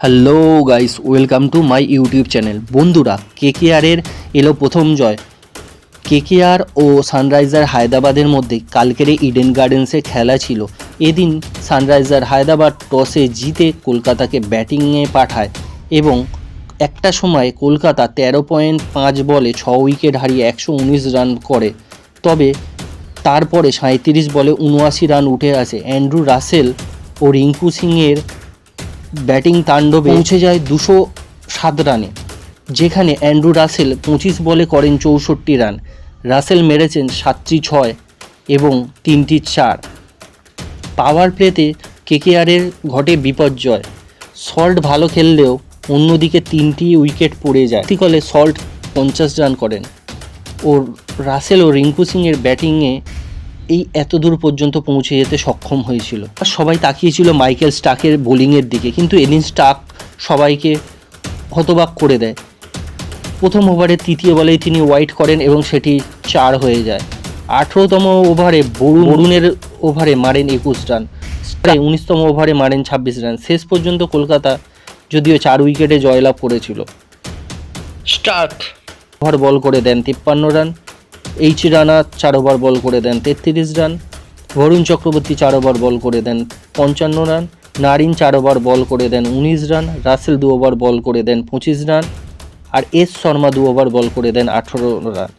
Hello guys, welcome to my YouTube channel. বন্ধুরা, কেকেআরের এলো প্রথম জয়। কেকেআর ও সানরাইজার হায়দ্রাবাদের মধ্যে কালকের ইডেন গার্ডেন্সে খেলা ছিল। এদিন সানরাইজার হায়দ্রাবাদ টসে জিতে কলকাতাকে ব্যাটিংয়ে পাঠায় এবং একটা সময় কলকাতা 13.5 বলে 6 উইকেট হারিয়ে 119 রান করে। তবে তারপরে 37 বলে 79 রান উঠে আসে। অ্যান্ড্রু রাসেল ও রিঙ্কু সিংয়ের ব্যাটিং তাণ্ডবে পৌঁছে যায় 207 রানে, যেখানে অ্যান্ড্রু রাসেল 25 বলে করেন 64 রান। রাসেল মেরেছেন 7টি 6 এবং 3টি 4। পাওয়ার প্লেতে কেকেআরের ঘটে বিপর্যয়। সল্ট ভালো খেললেও অন্যদিকে 3টি উইকেট পড়ে যায়। কলে সল্ট 50 রান করেন ও রাসেল ও রিঙ্কু সিংয়ের ব্যাটিংয়ে এই এত দূর পর্যন্ত পৌঁছে যেতে সক্ষম হয়েছিল। সবাই তাকিয়েছিল মাইকেল স্টার্কের বোলিংয়ের দিকে, কিন্তু এদিন স্টার্ক সবাইকে হতবাক করে দেয়। প্রথম ওভারের তৃতীয় বলেই তিনি ওয়াইড করেন এবং সেটি 4 হয়ে যায়। 18তম ওভারে বরুণের ওভারে মারেন 21 রান, 19তম ওভারে মারেন 26 রান। শেষ পর্যন্ত কলকাতা যদিও 4 উইকেটে জয়লাভ করেছিল। স্টার্ক ওভার বল করে দেন 53 রান, এইচ রানা 4 ওভার বল করে দেন 33 রান, বরুণ চক্রবর্তী 4 ওভার বল করে দেন 55 রান, নারিন 4 ওভার বল করে দেন 19 রান, রাসেল 2 ওভার বল করে দেন 25 রান, আর এস শর্মা 2 ওভার বল করে দেন 18 রান।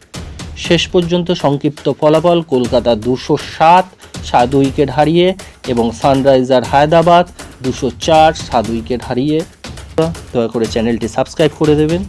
শেষ পর্যন্ত সংক্ষিপ্ত ফলাফল: কলকাতা 207 উইকেট হারিয়ে এবং সানরাইজার হায়দ্রাবাদ 204 উইকেট হারিয়ে। দয়া করে চ্যানেলটি সাবস্ক্রাইব করে দেবেন।